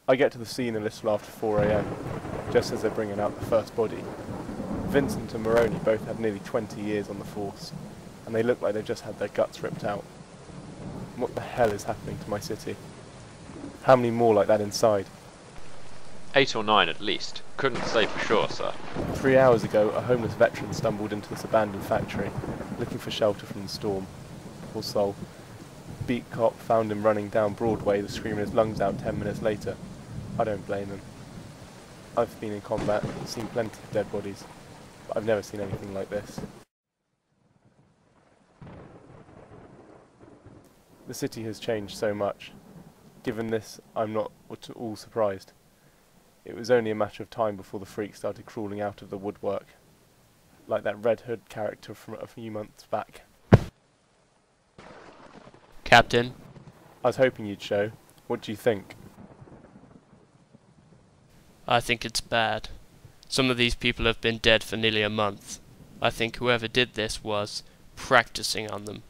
I get to the scene a little after 4 a.m, just as they're bringing out the first body. Vincent and Moroni both had nearly 20 years on the force, and they look like they've just had their guts ripped out. What the hell is happening to my city? How many more like that inside? 8 or 9 at least. Couldn't say for sure, sir. 3 hours ago, a homeless veteran stumbled into this abandoned factory, looking for shelter from the storm. Poor soul. Beat cop found him running down Broadway, screaming his lungs out 10 minutes later. I don't blame him. I've been in combat and seen plenty of dead bodies, but I've never seen anything like this. The city has changed so much. Given this, I'm not at all surprised. It was only a matter of time before the freaks started crawling out of the woodwork, like that Red Hood character from a few months back. Captain, I was hoping you'd show. What do you think? I think it's bad. Some of these people have been dead for nearly a month. I think whoever did this was practicing on them.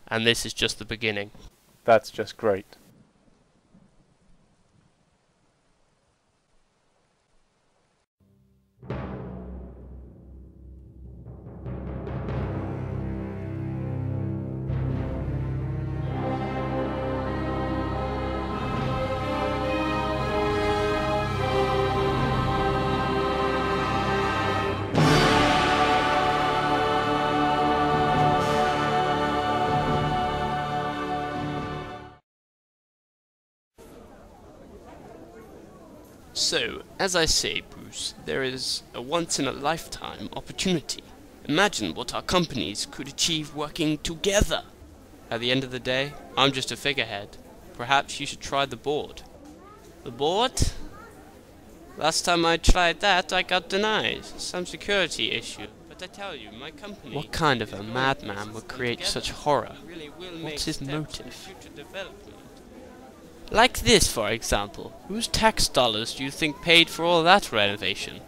And this is just the beginning. That's just great. So, as I say, Bruce, there is a once-in-a-lifetime opportunity. Imagine what our companies could achieve working together. At the end of the day, I'm just a figurehead. Perhaps you should try the board. The board? Last time I tried that, I got denied. Some security issue. But I tell you, my company... What kind of a madman would create such horror? What's his motive? Like this, for example. Whose tax dollars do you think paid for all that renovation?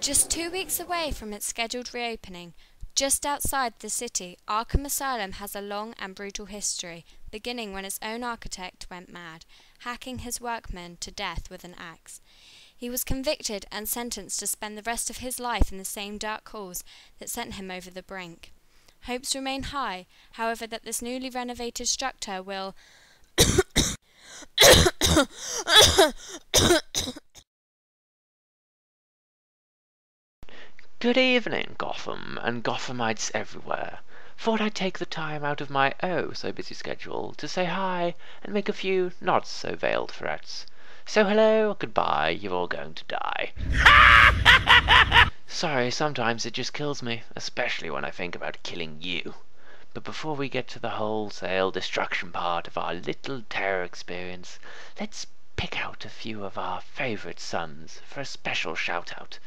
Just 2 weeks away from its scheduled reopening, just outside the city, Arkham Asylum has a long and brutal history, beginning when its own architect went mad, hacking his workmen to death with an axe. He was convicted and sentenced to spend the rest of his life in the same dark halls that sent him over the brink. Hopes remain high, however, that this newly renovated structure will... Good evening, Gotham, and Gothamites everywhere. Thought I'd take the time out of my oh-so-busy schedule to say hi and make a few not-so-veiled threats. So hello, goodbye, you're all going to die. Sorry, sometimes it just kills me, especially when I think about killing you. But before we get to the wholesale destruction part of our little terror experience, let's pick out a few of our favourite sons for a special shout-out.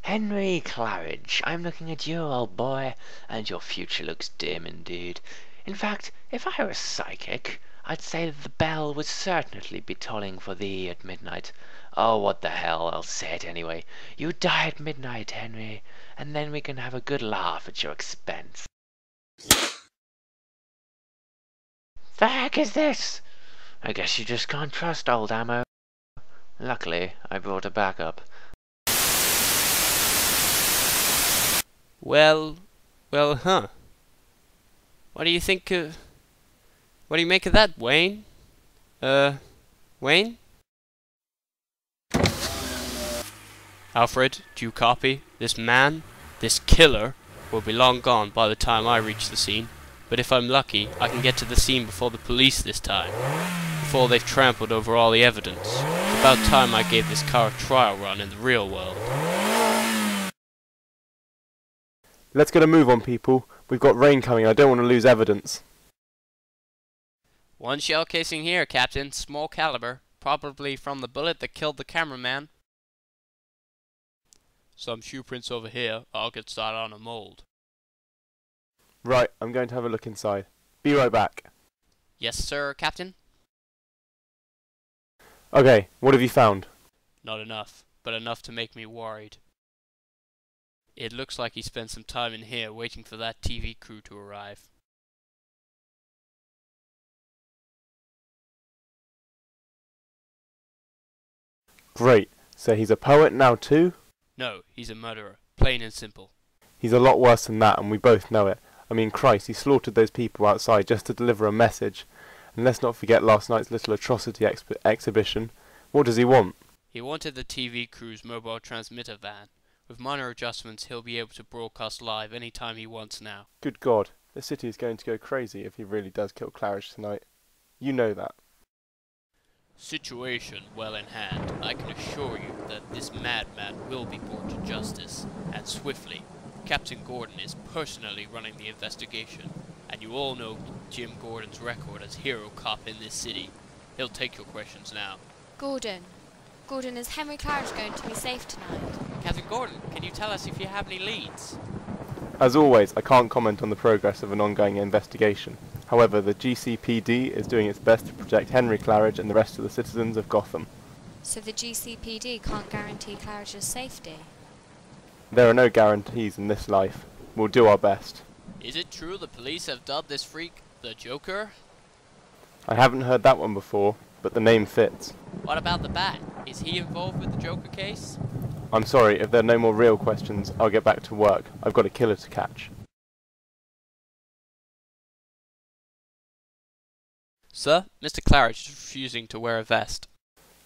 Henry Claridge, I'm looking at you, old boy, and your future looks dim indeed. In fact, if I were a psychic, I'd say that the bell would certainly be tolling for thee at midnight. Oh, what the hell, I'll say it anyway. You die at midnight, Henry, and then we can have a good laugh at your expense. The heck is this? I guess you just can't trust old ammo. Luckily, I brought a backup. Well, huh. What do you think what do you make of that, Wayne? Wayne? Alfred, do you copy? This man, this killer, will be long gone by the time I reach the scene. But if I'm lucky, I can get to the scene before the police this time. Before they've trampled over all the evidence. It's about time I gave this car a trial run in the real world. Let's get a move on, people. We've got rain coming. I don't want to lose evidence. One shell casing here, Captain. Small caliber. Probably from the bullet that killed the cameraman. Some shoe prints over here. I'll get started on a mold. Right, I'm going to have a look inside. Be right back. Yes, sir, Captain? Okay, what have you found? Not enough, but enough to make me worried. It looks like he spent some time in here waiting for that TV crew to arrive. Great. So he's a poet now too? No, he's a murderer. Plain and simple. He's a lot worse than that, and we both know it. I mean, Christ, he slaughtered those people outside just to deliver a message. And let's not forget last night's little atrocity exhibition. What does he want? He wanted the TV crew's mobile transmitter van. With minor adjustments, he'll be able to broadcast live any time he wants now. Good God, the city is going to go crazy if he really does kill Claridge tonight. You know that. Situation well in hand. I can assure you that this madman will be brought to justice, and swiftly. Captain Gordon is personally running the investigation, and you all know Jim Gordon's record as hero cop in this city. He'll take your questions now. Gordon, is Henry Claridge going to be safe tonight? Captain Gordon, can you tell us if you have any leads? As always, I can't comment on the progress of an ongoing investigation. However, the GCPD is doing its best to protect Henry Claridge and the rest of the citizens of Gotham. So the GCPD can't guarantee Claridge's safety? There are no guarantees in this life. We'll do our best. Is it true the police have dubbed this freak the Joker? I haven't heard that one before, but the name fits. What about the Bat? Is he involved with the Joker case? I'm sorry, if there are no more real questions, I'll get back to work. I've got a killer to catch. Sir, Mr. Claridge is refusing to wear a vest.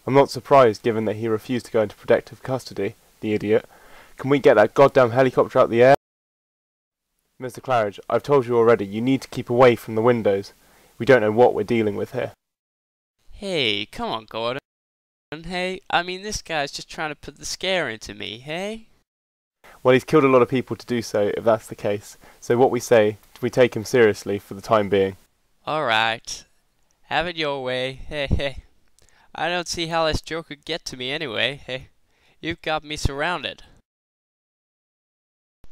I'm not surprised, given that he refused to go into protective custody, the idiot. Can we get that goddamn helicopter out the air? Mr. Claridge, I've told you already, you need to keep away from the windows. We don't know what we're dealing with here. Hey, come on, Gordon. Hey, I mean, this guy's just trying to put the scare into me, hey? Well, he's killed a lot of people to do so, if that's the case. So what we say, we take him seriously for the time being. Alright. Have it your way, hey. I don't see how this Joker could get to me anyway, hey. You've got me surrounded.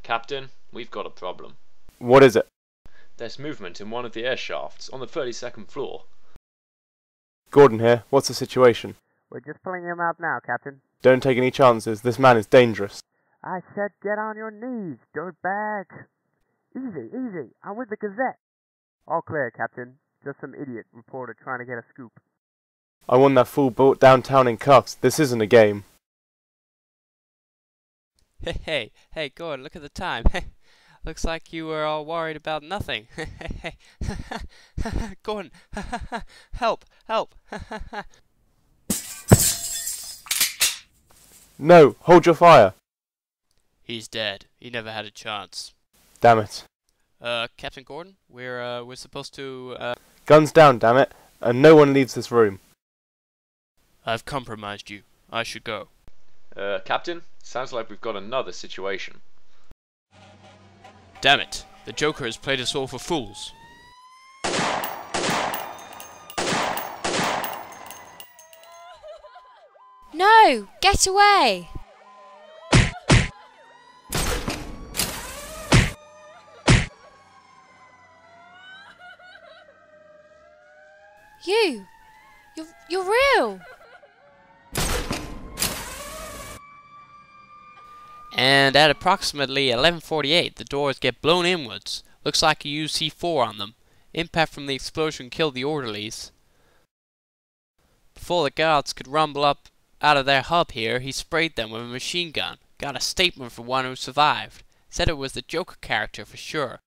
Captain, we've got a problem. What is it? There's movement in one of the air shafts on the 32nd floor. Gordon here, what's the situation? We're just pulling him out now, Captain. Don't take any chances, this man is dangerous. I said get on your knees, dirtbag. Easy, easy, I'm with the Gazette. All clear, Captain. Just some idiot reporter trying to get a scoop. I want that fool brought downtown in cuffs. This isn't a game. Hey, Gordon, look at the time. Looks like you were all worried about nothing. Gordon, help. No, hold your fire. He's dead. He never had a chance. Damn it. Captain Gordon, we're supposed to, Guns down, damn it, and no one leaves this room. I've compromised you. I should go. Captain, sounds like we've got another situation. Damn it! The Joker has played us all for fools. No! Get away! You're real! And at approximately 11:48, the doors get blown inwards. Looks like he used C4 on them. Impact from the explosion killed the orderlies. Before the guards could rumble up out of their hub here, he sprayed them with a machine gun. Got a statement from one who survived. Said it was the Joker character for sure.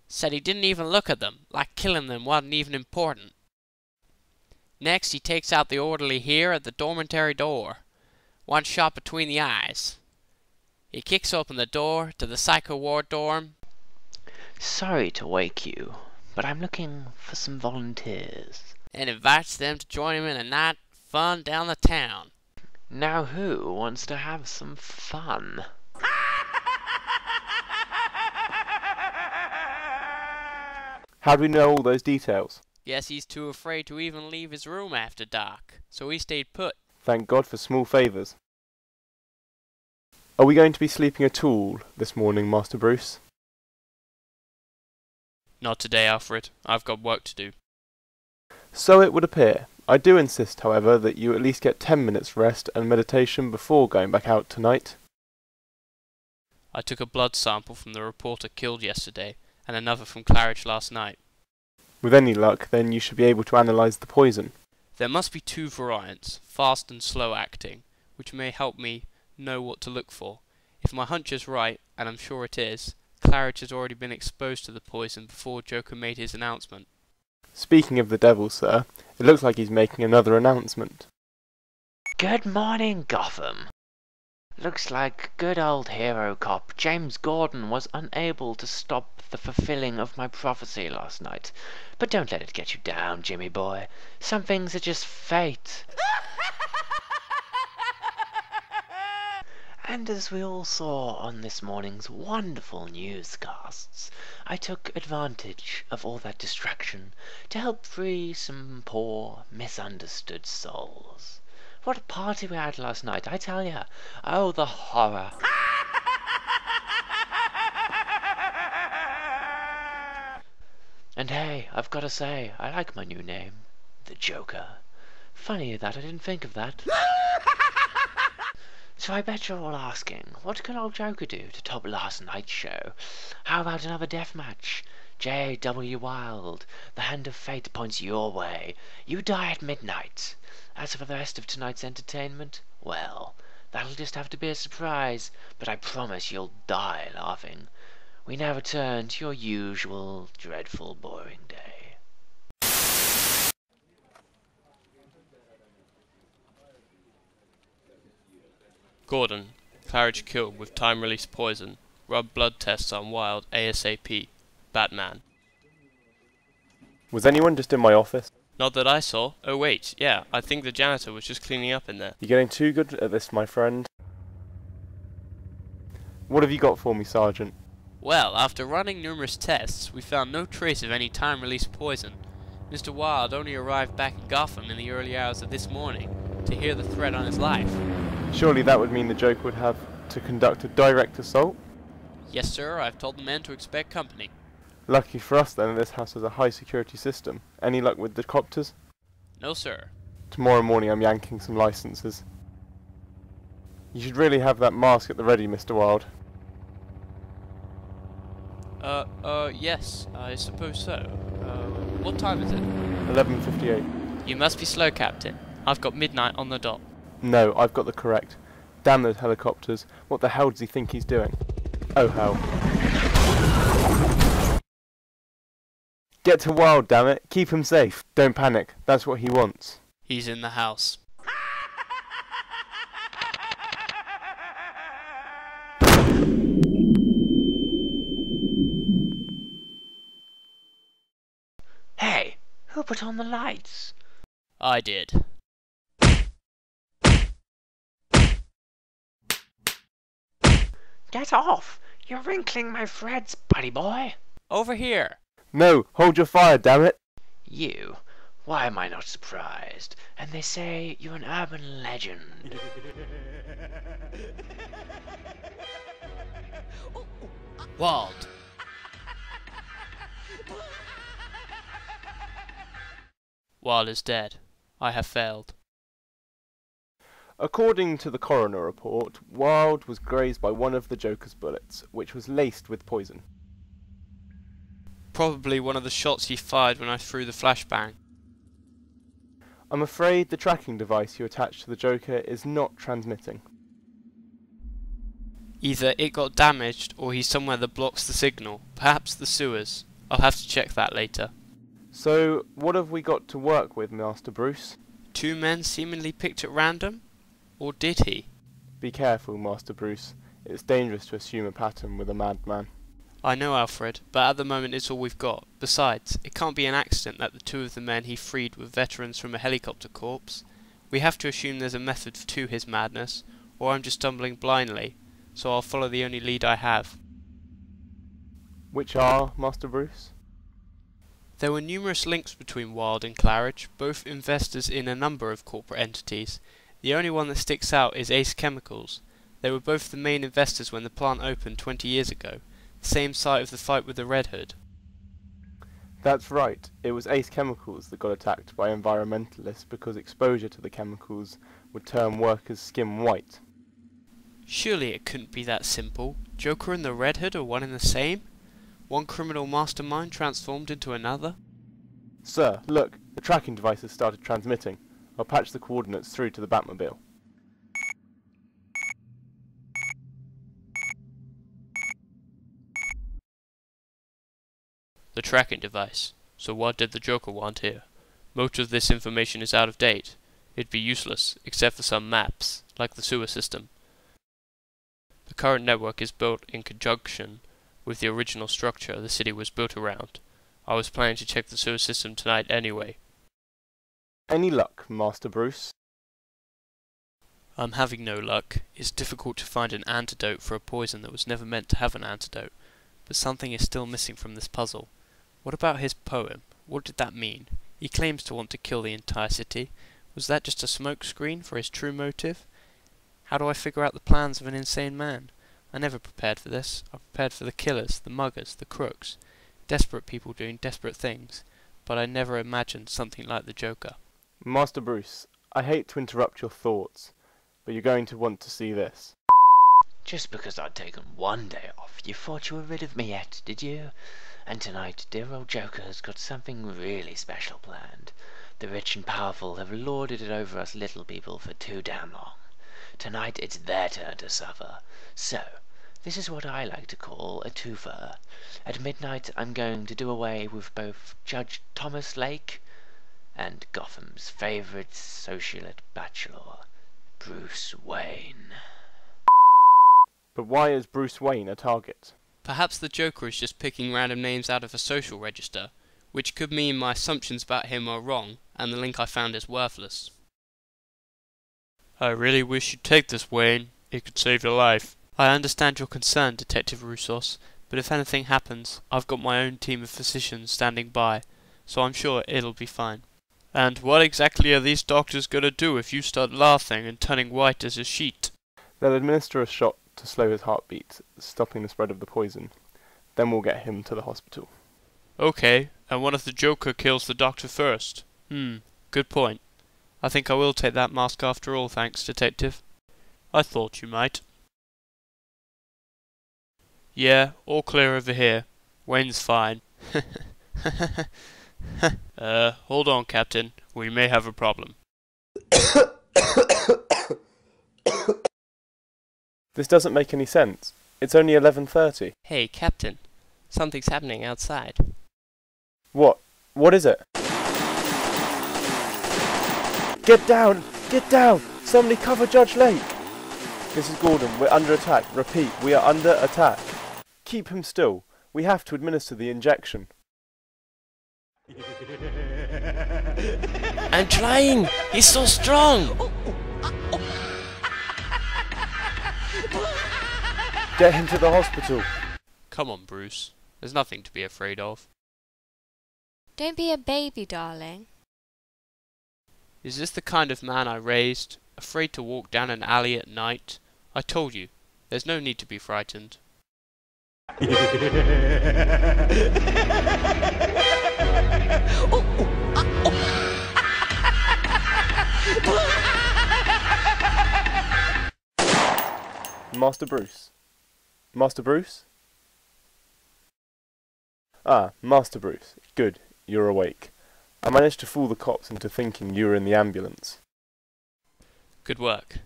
Said he didn't even look at them, like killing them wasn't even important. Next, he takes out the orderly here at the dormitory door. One shot between the eyes. He kicks open the door to the psycho ward dorm. Sorry to wake you, but I'm looking for some volunteers. And invites them to join him in a night fun down the town. Now who wants to have some fun? How do we know all those details? Guess he's too afraid to even leave his room after dark, so he stayed put. Thank God for small favours. Are we going to be sleeping at all this morning, Master Bruce? Not today, Alfred. I've got work to do. So it would appear. I do insist, however, that you at least get 10 minutes rest and meditation before going back out tonight. I took a blood sample from the reporter killed yesterday, and another from Claridge last night. With any luck, then you should be able to analyse the poison. There must be two variants, fast and slow acting, which may help me know what to look for. If my hunch is right, and I'm sure it is, Claridge has already been exposed to the poison before Joker made his announcement. Speaking of the devil, sir, it looks like he's making another announcement. Good morning, Gotham. Looks like good old hero cop James Gordon was unable to stop the fulfilling of my prophecy last night. But don't let it get you down, Jimmy boy. Some things are just fate. And as we all saw on this morning's wonderful newscasts, I took advantage of all that distraction to help free some poor, misunderstood souls. What a party we had last night, I tell ya. Oh, the horror. And hey, I've got to say, I like my new name, the Joker. Funny that I didn't think of that. So I bet you're all asking, what can old Joker do to top last night's show? How about another death match? J.W. Wild, the hand of fate points your way. You die at midnight. As for the rest of tonight's entertainment, well, that'll just have to be a surprise, but I promise you'll die laughing. We now return to your usual dreadful, boring day. Gordon, Claridge killed with time-release poison. Rub blood tests on Wild ASAP. Batman. Was anyone just in my office? Not that I saw. Oh wait, yeah, I think the janitor was just cleaning up in there. You're getting too good at this, my friend. What have you got for me, Sergeant? Well, after running numerous tests, we found no trace of any time-release poison. Mr. Wild only arrived back in Gotham in the early hours of this morning to hear the threat on his life. Surely that would mean the Joker would have to conduct a direct assault? Yes, sir, I've told the men to expect company. Lucky for us then, this house has a high security system. Any luck with the copters? No, sir. Tomorrow morning I'm yanking some licenses. You should really have that mask at the ready, Mr. Wild. Yes, I suppose so. What time is it? 11:58. You must be slow, Captain. I've got midnight on the dot. No, I've got the correct. Damn those helicopters. What the hell does he think he's doing? Oh hell. Get to Wild, damn it. Keep him safe. Don't panic. That's what he wants. He's in the house. Hey, who put on the lights? I did. Get off! You're wrinkling my threads, buddy boy. Over here. No, hold your fire, damn it. You? Why am I not surprised? And they say you're an urban legend. Wild. Wild is dead. I have failed. According to the coroner report, Wild was grazed by one of the Joker's bullets, which was laced with poison. Probably one of the shots he fired when I threw the flashbang. I'm afraid the tracking device you attached to the Joker is not transmitting. Either it got damaged or he's somewhere that blocks the signal. Perhaps the sewers. I'll have to check that later. So, what have we got to work with, Master Bruce? Two men seemingly picked at random? Or did he? Be careful, Master Bruce. It's dangerous to assume a pattern with a madman. I know, Alfred, but at the moment it's all we've got. Besides, it can't be an accident that the two of the men he freed were veterans from a helicopter corps. We have to assume there's a method to his madness, or I'm just stumbling blindly, so I'll follow the only lead I have. Which are, Master Bruce? There were numerous links between Wild and Claridge, both investors in a number of corporate entities. The only one that sticks out is Ace Chemicals. They were both the main investors when the plant opened 20 years ago, the same site of the fight with the Red Hood. That's right. It was Ace Chemicals that got attacked by environmentalists because exposure to the chemicals would turn workers' skin white. Surely it couldn't be that simple. Joker and the Red Hood are one and the same? One criminal mastermind transformed into another? Sir, look, the tracking device has started transmitting. I'll patch the coordinates through to the Batmobile. The tracking device. So what did the Joker want here? Most of this information is out of date. It'd be useless, except for some maps, like the sewer system. The current network is built in conjunction with the original structure the city was built around. I was planning to check the sewer system tonight anyway. Any luck, Master Bruce? I'm having no luck. It's difficult to find an antidote for a poison that was never meant to have an antidote. But something is still missing from this puzzle. What about his poem? What did that mean? He claims to want to kill the entire city. Was that just a smokescreen for his true motive? How do I figure out the plans of an insane man? I never prepared for this. I prepared for the killers, the muggers, the crooks. Desperate people doing desperate things. But I never imagined something like the Joker. Master Bruce, I hate to interrupt your thoughts, but you're going to want to see this. Just because I'd taken one day off, you thought you were rid of me yet, did you? And tonight, dear old Joker has got something really special planned. The rich and powerful have lorded it over us little people for too damn long. Tonight it's their turn to suffer. So, this is what I like to call a twofer. At midnight I'm going to do away with both Judge Thomas Lake and Gotham's favourite socialite bachelor, Bruce Wayne. But why is Bruce Wayne a target? Perhaps the Joker is just picking random names out of a social register, which could mean my assumptions about him are wrong, and the link I found is worthless. I really wish you'd take this, Wayne. It could save your life. I understand your concern, Detective Roussos, but if anything happens, I've got my own team of physicians standing by, so I'm sure it'll be fine. And what exactly are these doctors gonna do if you start laughing and turning white as a sheet? They'll administer a shot to slow his heartbeat, stopping the spread of the poison. Then we'll get him to the hospital. Okay, and what if the Joker kills the doctor first? Good point. I think I will take that mask after all, thanks, Detective. I thought you might. Yeah, all clear over here. Wayne's fine. Hold on, Captain. We may have a problem. This doesn't make any sense. It's only 11:30. Hey, Captain. Something's happening outside. What? What is it? Get down! Get down! Somebody cover Judge Lake! Mrs. Gordon, we're under attack. Repeat, we are under attack. Keep him still. We have to administer the injection. I'm trying! He's so strong! Get him to the hospital. Come on, Bruce. There's nothing to be afraid of. Don't be a baby, darling. Is this the kind of man I raised? Afraid to walk down an alley at night? I told you, there's no need to be frightened. Master Bruce. Master Bruce? Ah, Master Bruce. Good, you're awake. I managed to fool the cops into thinking you were in the ambulance. Good work.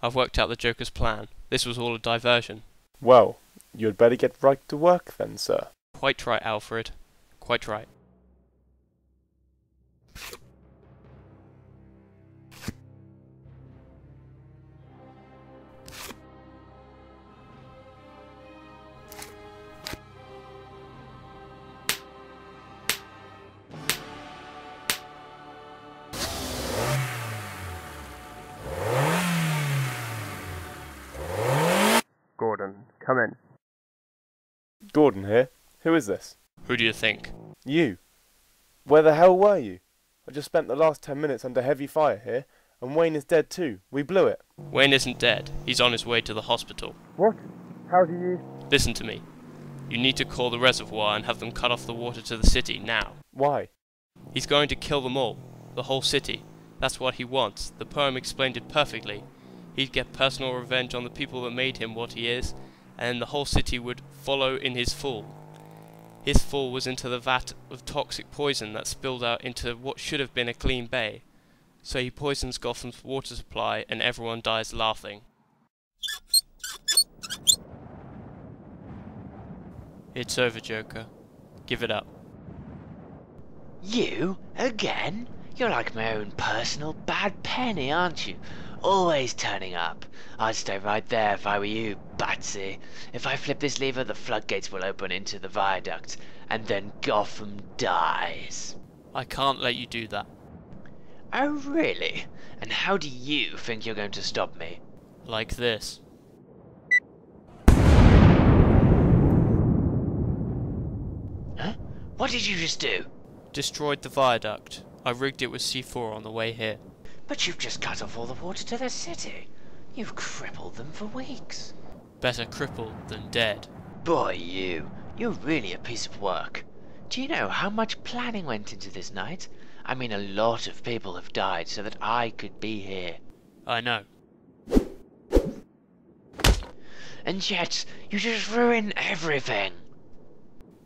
I've worked out the Joker's plan. This was all a diversion. Well, you had better get right to work then, sir. Quite right, Alfred. Quite right. Gordon, come in. Gordon here. Who is this? Who do you think? You. Where the hell were you? I just spent the last 10 minutes under heavy fire here, and Wayne is dead too. We blew it. Wayne isn't dead. He's on his way to the hospital. What? How do you... Listen to me. You need to call the reservoir and have them cut off the water to the city now. Why? He's going to kill them all. The whole city. That's what he wants. The poem explained it perfectly. He'd get personal revenge on the people that made him what he is, and the whole city would follow in his fall. His fall was into the vat of toxic poison that spilled out into what should have been a clean bay. So he poisons Gotham's water supply and everyone dies laughing. It's over, Joker. Give it up. You? Again? You're like my own personal bad penny, aren't you? Always turning up. I'd stay right there if I were you, Batsy. If I flip this lever, the floodgates will open into the viaduct, and then Gotham dies. I can't let you do that. Oh, really? And how do you think you're going to stop me? Like this. Huh? What did you just do? Destroyed the viaduct. I rigged it with C4 on the way here. But you've just cut off all the water to the city. You've crippled them for weeks. Better crippled than dead. Boy, you're really a piece of work. Do you know how much planning went into this night? I mean, a lot of people have died so that I could be here. I know. And yet, you just ruin everything.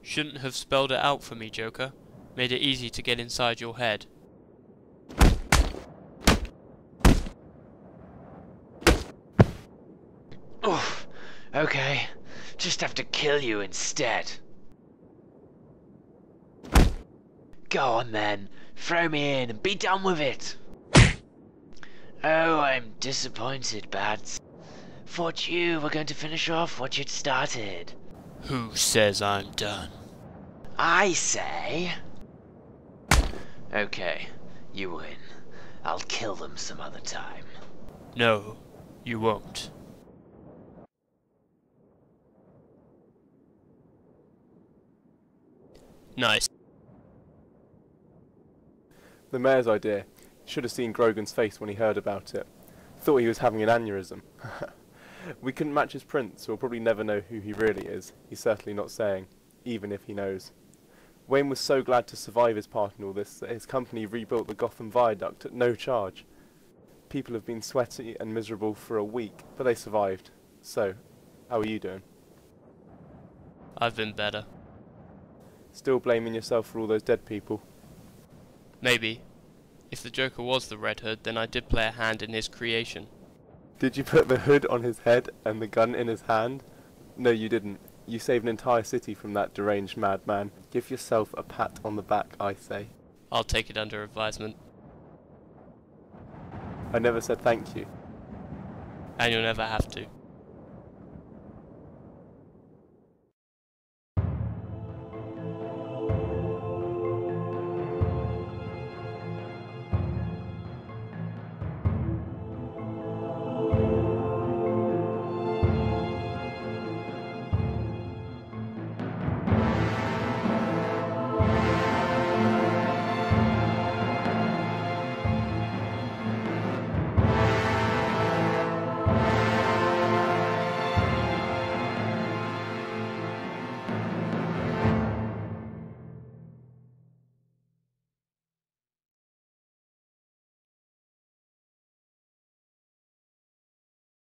Shouldn't have spelled it out for me, Joker. Made it easy to get inside your head. Oof. Okay. Just have to kill you instead. Go on then. Throw me in and be done with it. Oh, I'm disappointed, Bats. Thought you were going to finish off what you'd started. Who says I'm done? I say... Okay, you win. I'll kill them some other time. No, you won't. Nice. The mayor's idea. Should have seen Grogan's face when he heard about it. Thought he was having an aneurysm. We couldn't match his print, so we'll probably never know who he really is. He's certainly not saying, even if he knows. Wayne was so glad to survive his part in all this that his company rebuilt the Gotham Viaduct at no charge. People have been sweaty and miserable for a week, but they survived. So, how are you doing? I've been better. Still blaming yourself for all those dead people? Maybe. If the Joker was the Red Hood, then I did play a hand in his creation. Did you put the hood on his head and the gun in his hand? No, you didn't. You saved an entire city from that deranged madman. Give yourself a pat on the back, I say. I'll take it under advisement. I never said thank you. And you'll never have to.